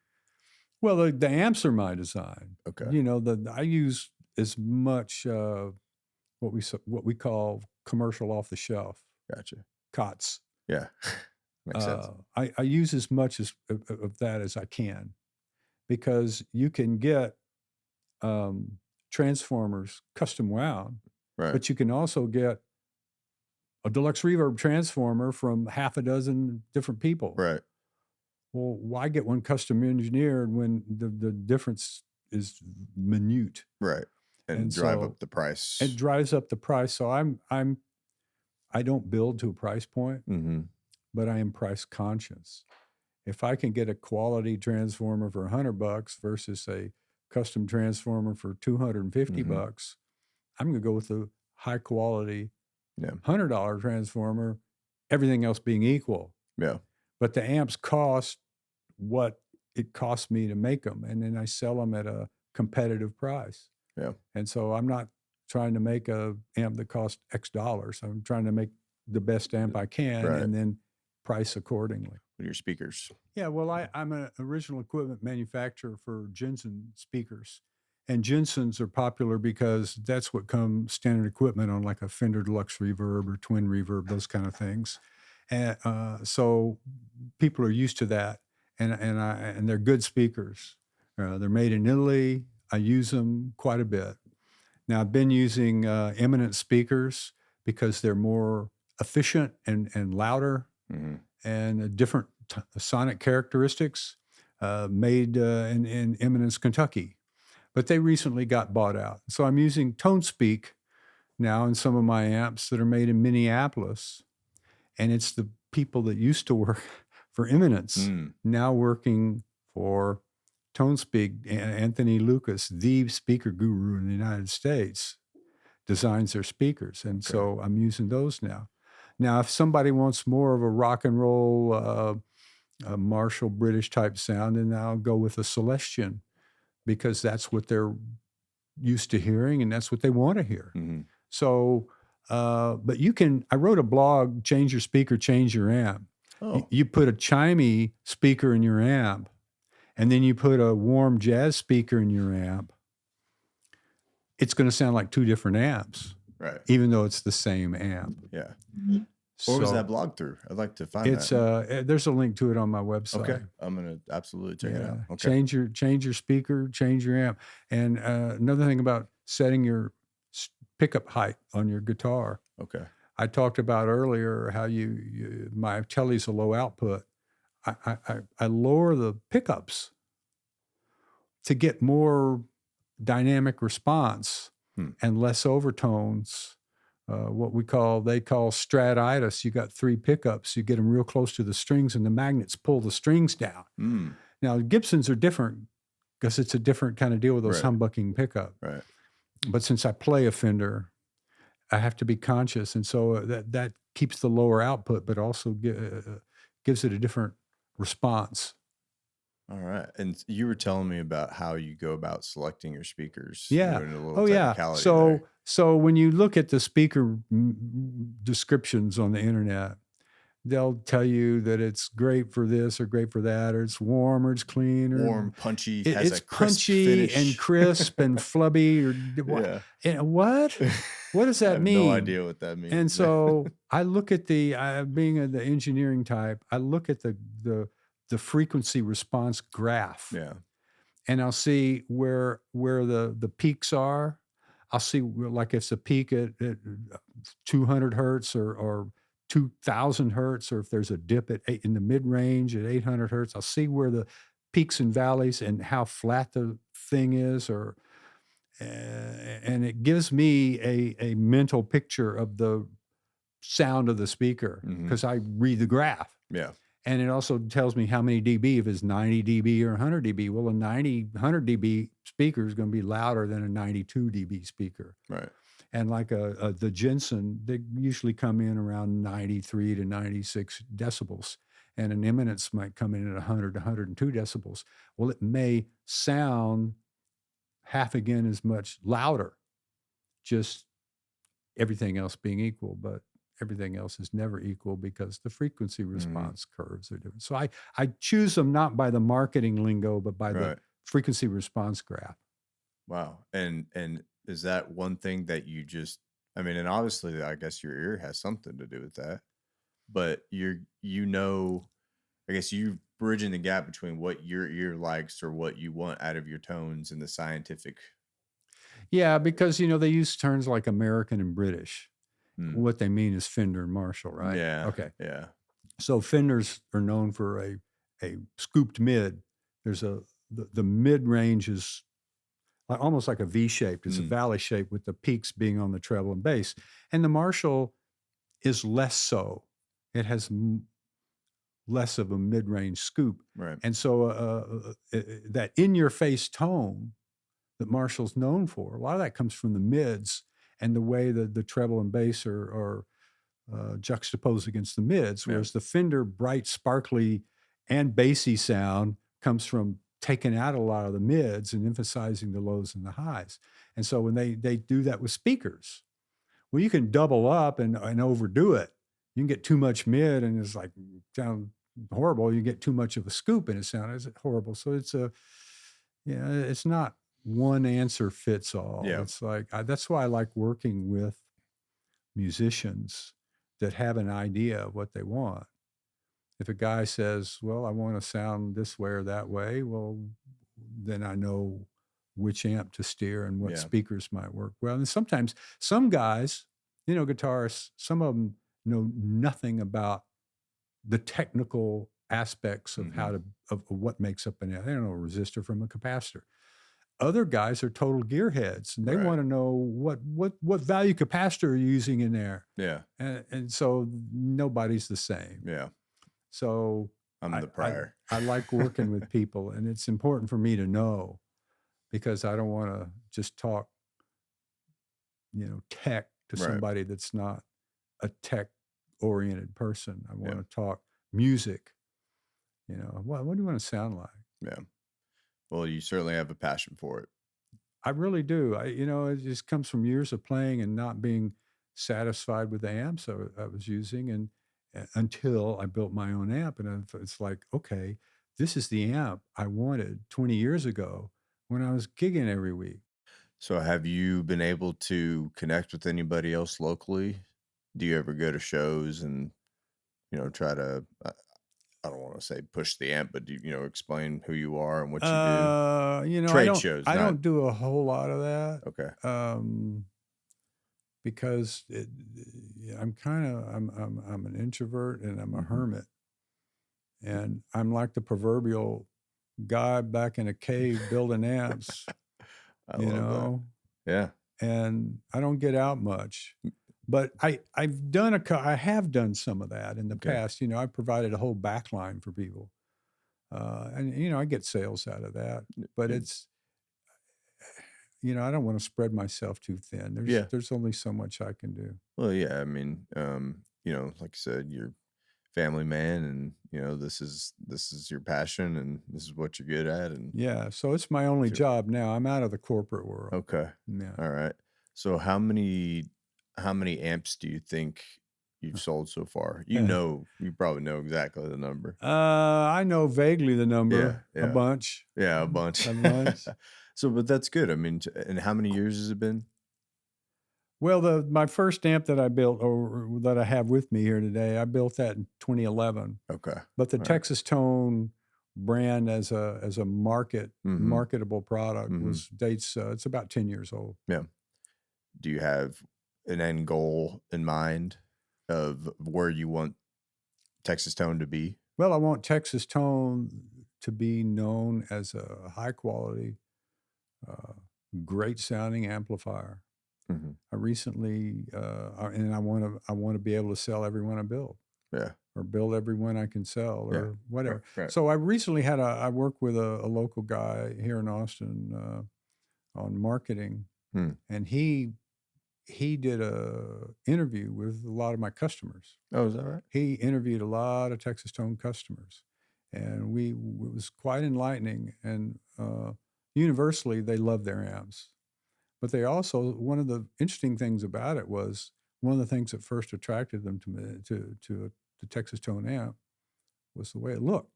Well, the amps are my design. Okay. I use as much what we call commercial off the shelf. Gotcha. COTS. Yeah. Makes sense. I use as much of that as I can, because you can get transformers custom wound, Right. but you can also get a deluxe reverb transformer from half a dozen different people. Right. Well, why get one custom engineered when the difference is minute? Right. And drive up the price. It drives up the price. So I don't build to a price point, but I am price conscious. If I can get a quality transformer for $100 versus a custom transformer for $250, I'm going to go with the high quality $100 transformer, everything else being equal. Yeah. But the amps cost what it costs me to make them, and then I sell them at a competitive price. Yeah. And so I'm not trying to make a amp that costs X dollars. I'm trying to make the best amp I can, and then price accordingly. With your speakers. Yeah, well, I'm an original equipment manufacturer for Jensen speakers. And Jensens are popular because that's what comes standard equipment on, like a Fender Deluxe Reverb or Twin Reverb, those kind of things. And so people are used to that, and they're good speakers. They're made in Italy. I use them quite a bit. Now, I've been using Eminent speakers because they're more efficient and louder, and different sonic characteristics, made in Eminence, Kentucky. But they recently got bought out. So I'm using Tone Speak now in some of my amps that are made in Minneapolis. And it's the people that used to work for Eminence now working for Tone Speak. Anthony Lucas, the speaker guru in the United States, designs their speakers. And so I'm using those now. Now, if somebody wants more of a rock and roll, Marshall British type sound, then I'll go with a Celestian, because that's what they're used to hearing and that's what they want to hear. So, but I wrote a blog, Change Your Speaker, Change Your Amp. You put a chimey speaker in your amp, and then you put a warm jazz speaker in your amp. It's going to sound like two different amps. Right. Even though it's the same amp. Yeah. What was that blog through? I'd like to find that. There's a link to it on my website. Okay. I'm going to absolutely check it out. Okay. Change your speaker, change your amp. And another thing about setting your pickup height on your guitar. Okay. I talked about earlier how my Telly's a low output. I lower the pickups to get more dynamic response and less overtones. What they call stratitis. You got three pickups. You get them real close to the strings, and the magnets pull the strings down. Now, Gibsons are different because it's a different kind of deal with those humbucking pickup. Right. But since I play a Fender, I have to be conscious, and so that keeps the lower output, but also gives it a different response. All right. And you were telling me about how you go about selecting your speakers. Yeah. Yeah. So when you look at the speaker descriptions on the internet, they'll tell you that it's great for this or great for that, or it's warm or it's clean, or warm, punchy. It's punchy and crisp and flubby, or what? What does that mean? No idea what that means. And so I look at being the engineering type, I look at the frequency response graph. Yeah. And I'll see where the peaks are. I'll see, like, if it's a peak at 200 hertz or 2000 hertz, or if there's a dip in the mid range at 800 hertz. I'll see where the peaks and valleys and how flat the thing is, and it gives me a mental picture of the sound of the speaker, because I read the graph. Yeah. And it also tells me how many dB, if it's 90 dB or 100 dB. Well, a 100 dB speaker is going to be louder than a 92 dB speaker. Right. And like the Jensen, they usually come in around 93 to 96 decibels. And an Eminence might come in at 100 to 102 decibels. Well, it may sound half again as much louder, just everything else being equal. But everything else is never equal because the frequency response curves are different. So I choose them not by the marketing lingo, but by the Right. frequency response graph. Wow. And is that one thing that you just, I mean, and obviously I guess your ear has something to do with that, but I guess you bridging the gap between what your ear likes or what you want out of your tones and the scientific. Yeah, because they use terms like American and British. Hmm. What they mean is Fender and Marshall, right? Yeah. Okay. Yeah. So Fenders are known for a scooped mid. There's the mid range is almost like a V shaped. It's a valley shape with the peaks being on the treble and bass. And the Marshall is less so. It has less of a mid range scoop. Right. And so that in your face tone that Marshall's known for, a lot of that comes from the mids and the way that the treble and bass are juxtaposed against the mids, whereas the Fender bright, sparkly, and bassy sound comes from taking out a lot of the mids and emphasizing the lows and the highs. And so when they do that with speakers, well, you can double up and overdo it. You can get too much mid and it's like sound horrible. You get too much of a scoop and it sounds horrible. So it's not one answer fits all. Yeah. It's like that's why I like working with musicians that have an idea of what they want. If a guy says, well, I want to sound this way or that way, well, then I know which amp to steer and what speakers might work well. And sometimes some guys, guitarists, some of them know nothing about the technical aspects of of what makes up an amp. They don't know a resistor from a capacitor. Other guys are total gearheads, and they want to know what value capacitor are you using in there. Yeah. And so nobody's the same. Yeah. So I'm the prior. I like working with people, and it's important for me to know because I don't want to just talk, tech to somebody that's not a tech oriented person. I want to talk music. What do you want to sound like? Yeah. Well, you certainly have a passion for it. I really do. It just comes from years of playing and not being satisfied with the amps I was using, and until I built my own amp, and it's like, okay, this is the amp I wanted 20 years ago when I was gigging every week. So, have you been able to connect with anybody else locally? Do you ever go to shows and try to? I don't want to say push the amp, but do explain who you are and what you do? Trade shows, I not don't do a whole lot of that. Okay. Because I'm an introvert and I'm a hermit, and I'm like the proverbial guy back in a cave building amps, I love that. Yeah. and I don't get out much. But I have done some of that in the past. I provided a whole backline for people, and I get sales out of that. But it's I don't want to spread myself too thin. There's only so much I can do. Well, yeah. I mean, like I said, you're family man, and this is your passion, and this is what you're good at, and Yeah, so it's my only job now. I'm out of the corporate world. okay. Yeah. All right. So how many amps do you think you've sold so far? You probably know exactly the number. I know vaguely the number. Yeah, A yeah. bunch. Yeah, a bunch. A bunch. So, but that's good. I mean, and how many years has it been? Well, my first amp that I built, or that I have with me here today, I built that in 2011. Okay. But the All right. Texas Tone brand as a marketable product dates. It's about 10 years old. Yeah. Do you have an end goal in mind of where you want Texas Tone to be? Well, I want Texas Tone to be known as a high quality, great sounding amplifier. I recently, and I want to be able to sell every one I build. Yeah. or build every one I can sell Yeah. or whatever. Right. So I recently I worked with a local guy here in Austin on marketing, Hmm. and he did a interview with a lot of my customers. Oh, is that right? He interviewed a lot of Texas Tone customers, and it was quite enlightening. And universally, they loved their amps. But they also, one of the interesting things about it was one of the things that first attracted them to me to the Texas Tone amp was the way it looked,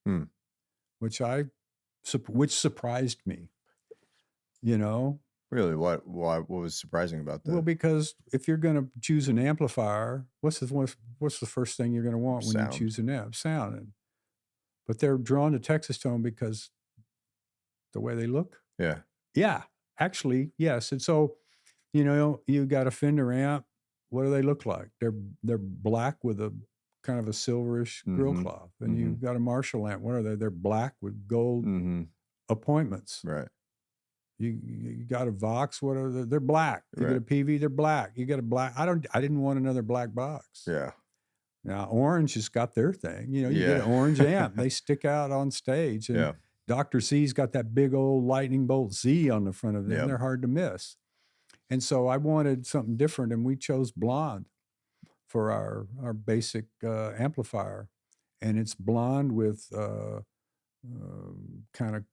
Hmm. which which surprised me. You know, Really? What was surprising about well, that? because if you're going to choose an amplifier, what's the first thing you're going to want when you Sound. choose an amp? Sound. But they're drawn to Texas Tone because the way they look. Yeah. Yeah, actually, yes. And so, you know, you got a Fender amp. What do they look like? They're black with a kind of a silverish grill Mm-hmm. cloth. And Mm-hmm. you've got a Marshall amp. What are they? They're black with gold Mm-hmm. appointments. Right. You got a Vox. What are they? They're black. You get a Right. PV. They're black. You got a black. I didn't want another black box. Yeah. Now Orange has got their thing. You know, you get Yeah. an Orange amp. They stick out on stage. And Yeah. Dr. C's got that big old lightning bolt Z on the front of them. Yeah. They're hard to miss. And so I wanted something different, and we chose blonde for our basic amplifier. And it's blonde with kind of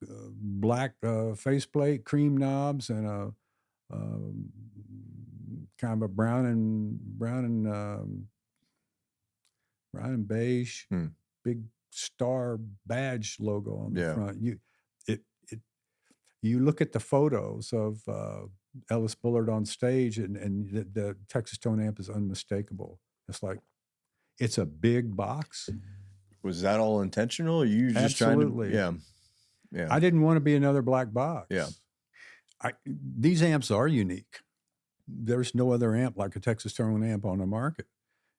black faceplate, cream knobs, and a um, kind of a brown and beige, Hmm. big star badge logo on the Yeah. front. It it you look at the photos of Ellis Bullard on stage, and the Texas Tone amp is unmistakable. It's like it's a big box. Was that all intentional? Or you just trying to? Absolutely. Yeah. Yeah. I didn't want to be another black box. Yeah. These amps are unique. There's no other amp like a Texas Tone amp on the market.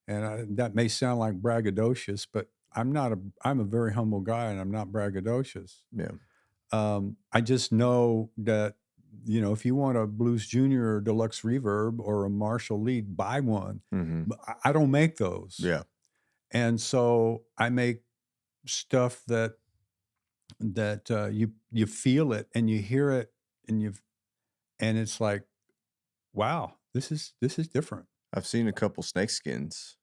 And that may sound like braggadocious, but I'm a very humble guy, and I'm not braggadocious. Yeah. I just know that, you know, if you want a Blues Junior or Deluxe Reverb or a Marshall lead, buy one. Mm-hmm. But I don't make those. Yeah. And so I make stuff that you feel it and you hear it, and it's like, wow, this is different. I've seen a couple snakeskins.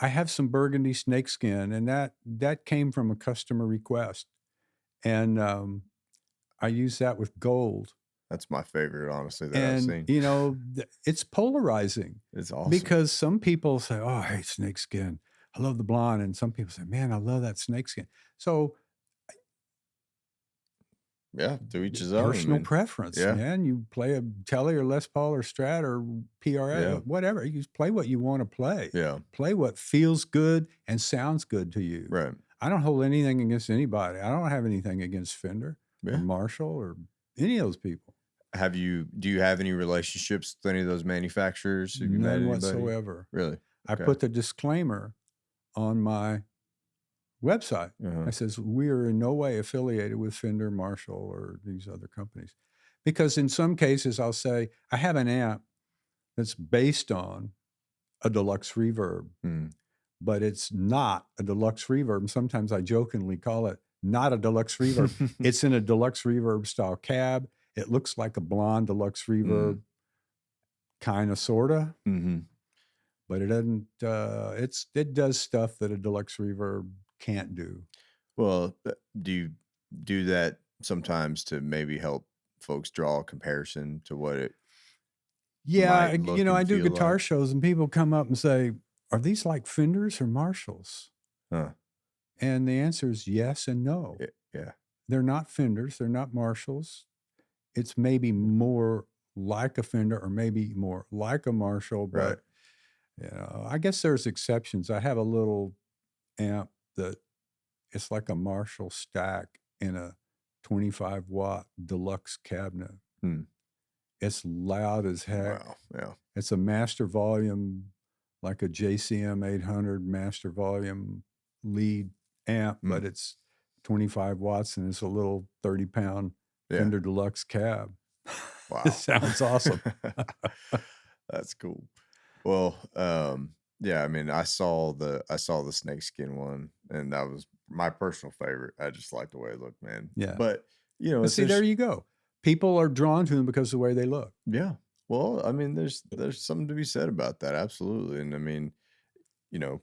I have some burgundy snakeskin, and that came from a customer request, and I use that with gold. That's my favorite, honestly, that I've And seen. you know, it's polarizing It's awesome. because some people say, "Oh, I hate snakeskin. I love the blonde," and some people say, "Man, I love that snakeskin." So Yeah, to each his own. personal I mean, preference, yeah. man. You play a Telly or Les Paul or Strat or PRA, Yeah. whatever. You just play what you want to play. Yeah. Play what feels good and sounds good to you. Right. I don't hold anything against anybody. I don't have anything against Fender or Yeah. Marshall or any of those people. Do you have any relationships with any of those manufacturers? Have you met None anybody? whatsoever. Really? I Okay. put the disclaimer on my website. Uh-huh. I says, we are in no way affiliated with Fender, Marshall, or these other companies. Because in some cases, I'll say, I have an amp that's based on a deluxe reverb, Mm. but it's not a deluxe reverb. Sometimes I jokingly call it not a deluxe reverb. It's in a deluxe reverb style cab. It looks like a blonde deluxe reverb, kind of, sort of. Mm-hmm. But it doesn't. It does stuff that a deluxe reverb can't do. Well, do you do that sometimes to maybe help folks draw a comparison to what it Yeah, might look you know, and I do feel guitar like? shows, and people come up and say, "Are these like Fenders or Marshalls?" Huh. And the answer is yes and no. Yeah. They're not Fenders. They're not Marshalls. It's maybe more like a Fender or maybe more like a Marshall, Right. but you know, I guess there's exceptions. I have a little amp that it's like a Marshall stack in a 25-watt deluxe cabinet. Hmm. It's loud as heck. Wow. Yeah. It's a master volume, like a JCM 800 master volume lead amp, but it's 25 watts and it's a little 30-pound Yeah. Fender Deluxe cab. Wow. It sounds awesome. That's cool. Well, Yeah, I mean, I saw the snakeskin one, and that was my personal favorite. I just like the way it looked, man. Yeah. But But it's see, there there's you go. People are drawn to them because of the way they look. yeah. Well, I mean, there's something to be said about that, absolutely. And I mean, you know,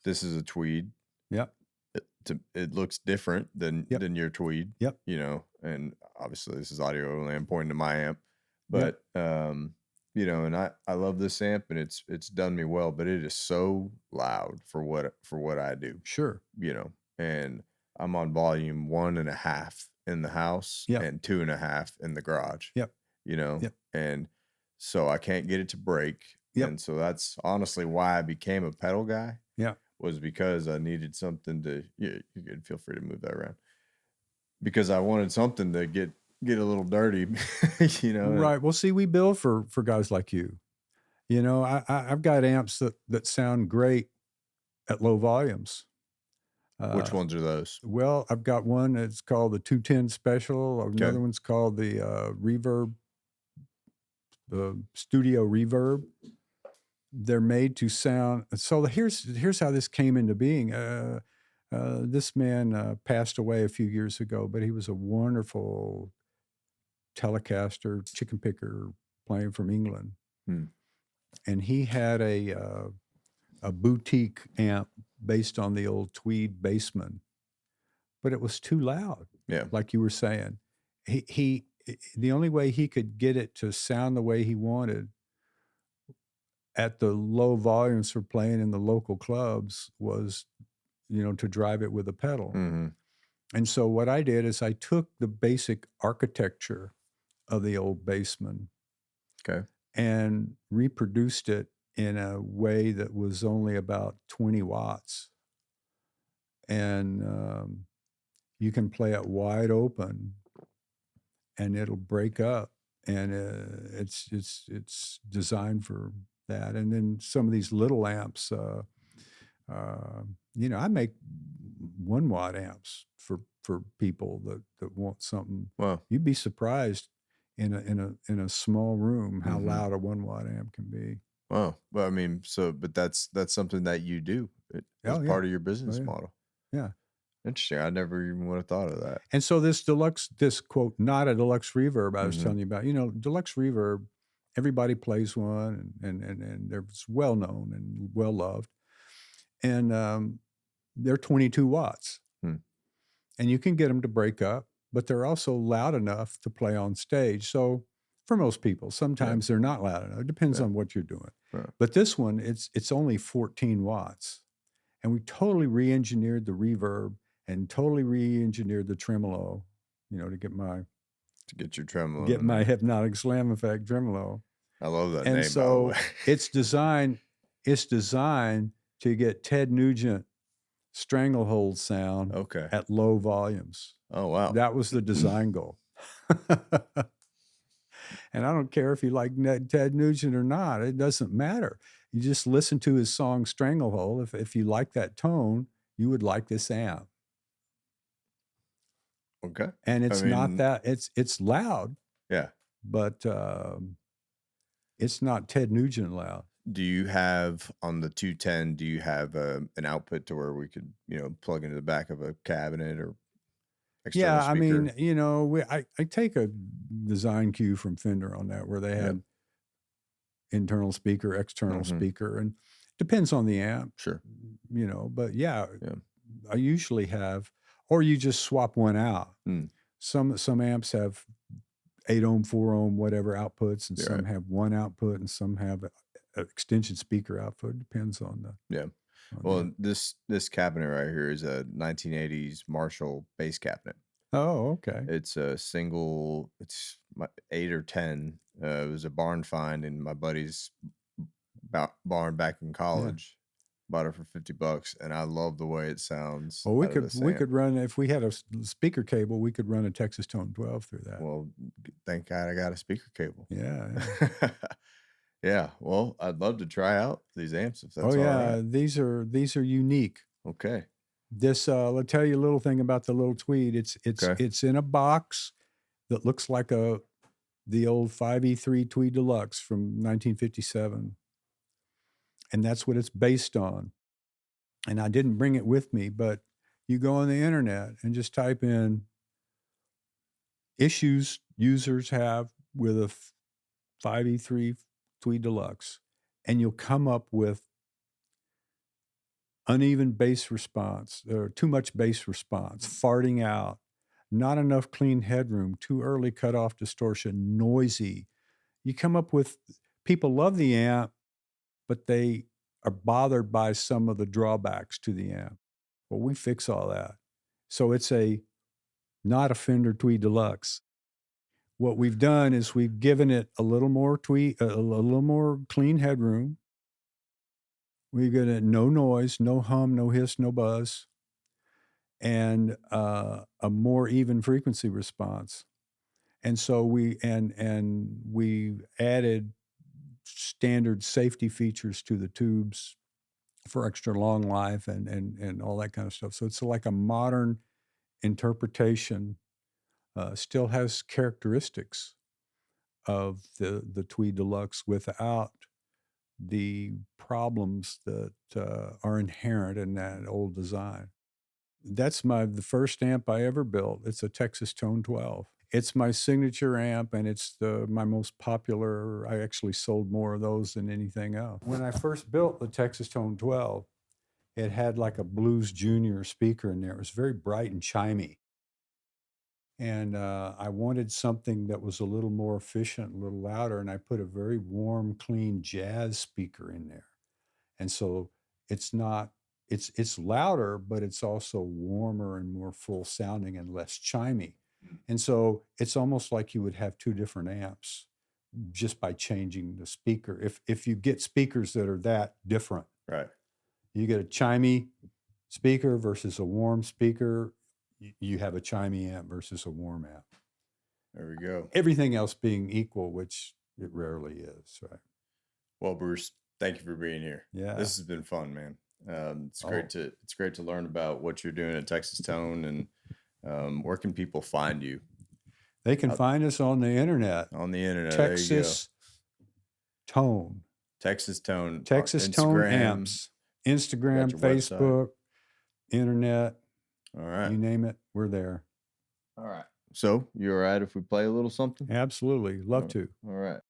this is a tweed. Yep. It looks different than Yep. your tweed, Yep. and obviously this is audio only. I'm pointing to my amp, Yep. but and I love this amp, and it's done me well, but it is so loud for what I do, Sure. and I'm on volume 1.5 in the house Yep. and 2.5 in the garage, Yep. Yep. and so I can't get it to break, Yep. and so that's honestly why I became a pedal guy. Yeah. Was because I needed something to. Yeah, you could feel free to move that around, because I wanted something to get a little dirty, Right. Well, see, we build for guys like you. I've got amps that sound great at low volumes. Which ones are those? Well, I've got one that's called the 210 Special. Another Okay. one's called the Reverb, the Studio Reverb. They're made to sound. So here's how this came into being. This man passed away a few years ago, but he was a wonderful Telecaster, chicken picker, playing from England, Hmm. and he had a boutique amp based on the old Tweed Bassman, but it was too loud. Yeah. Like you were saying, he the only way he could get it to sound the way he wanted at the low volumes for playing in the local clubs was, to drive it with a pedal. Mm-hmm. And so what I did is I took the basic architecture of the old Bassman Okay. and reproduced it in a way that was only about 20 watts. And you can play it wide open and it'll break up. And it's designed for that. And then some of these little amps, I make 1 watt amps for people that want something. Wow. You'd be surprised in a small room how Mhm. loud a 1 watt amp can be. Wow. Well, I mean, but that's something that you do as Oh yeah, part of your business yeah, model. yeah. Interesting. I never even would have thought of that. And so this quote, not a deluxe reverb I was Mhm. telling you about, deluxe reverb, everybody plays one and they're well known and well loved. And they're 22 watts. Hmm. And you can get them to break up, but they're also loud enough to play on stage. So for most people, sometimes they're not loud enough. It depends Yeah. on what you're doing. Right. But this one, it's only 14 watts. And we totally re-engineered the reverb and totally re-engineered the tremolo, to get your tremolo get in my there. Hypnotic Slam Effect tremolo. I love that And name, by the so way. it's designed to get Ted Nugent stranglehold sound Okay. at low volumes. Oh, wow. That was the design goal. And I don't care if you like Ted Nugent or not. It doesn't matter. You just listen to his song Stranglehold. If you like that tone, you would like this amp. Okay. And I it's not mean, that it's loud, yeah. but it's not Ted Nugent loud. Do you have on the 210? Do you have an output to where we could, plug into the back of a cabinet or external Yeah, I speaker? mean, I take a design cue from Fender on that, where they had internal speaker, external Mhm. speaker, and depends on the amp. Sure. But yeah, Yeah. I usually have, or you just swap one out. Mm. Some amps have 8 ohm, 4 ohm, whatever outputs, and You're some right. have one output, and some have an extension speaker output. Depends on the. Yeah. On Well, this cabinet right here is a 1980s Marshall bass cabinet. Oh, okay. It's a single. It's 8 or 10. It was a barn find in my buddy's barn back in college. Bought it for $50, and I love the way it sounds. Well, we out of could this we amp. could run, if we had a speaker cable, we could run a Texas Tone 12 through that. Well, thank God I got a speaker cable. Yeah. Yeah. Well, I'd love to try out these amps if that's Oh all yeah, right. these are unique. Okay. This I'll tell you a little thing about the little Tweed. Okay. It's in a box that looks like the old 5E3 Tweed Deluxe from 1957. And that's what it's based on. And I didn't bring it with me, but you go on the internet and just type in issues users have with a 5E3 Tweed Deluxe, and you'll come up with uneven bass response, or too much bass response, farting out, not enough clean headroom, too early cutoff distortion, noisy. You come up with, people love the amp, but they are bothered by some of the drawbacks to the amp. Well, we fix all that. So it's a not a Fender Tweed Deluxe. What we've done is we've given it a little more a little more clean headroom. We've given it no noise, no hum, no hiss, no buzz, and a more even frequency response. And so we added standard safety features to the tubes for extra long life and all that kind of stuff. So it's like a modern interpretation. Still has characteristics of the Tweed Deluxe without the problems that are inherent in that old design. That's the first amp I ever built. It's a Texas Tone 12. It's my signature amp, and it's my most popular. I actually sold more of those than anything else. When I first built the Texas Tone 12, it had like a Blues Junior speaker in there. It was very bright and chimey. And I wanted something that was a little more efficient, a little louder, and I put a very warm, clean jazz speaker in there. And so it's not, it's louder, but it's also warmer and more full sounding and less chimey. And so it's almost like you would have two different amps just by changing the speaker. If you get speakers that are that different, Right. You get a chimey speaker versus a warm speaker, you have a chimey amp versus a warm amp. There we go. Everything else being equal, which it rarely is, right? Well, Bruce, thank you for being here. Yeah. This has been fun, man. It's great to learn about what you're doing at Texas Tone, and where can people find you? They can find us on the internet. On the internet, Texas Tone. Texas Tone. Texas Tone Amps. Instagram, Facebook, internet. All right. You name it, we're there. All right. So, you all right if we play a little something? Absolutely. Love to. All right.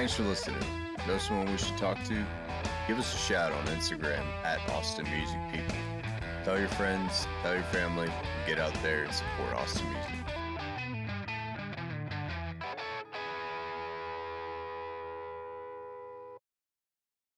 Thanks for listening. Know someone we should talk to? Give us a shout on Instagram at Austin Music People. Tell your friends, tell your family, and get out there and support Austin music.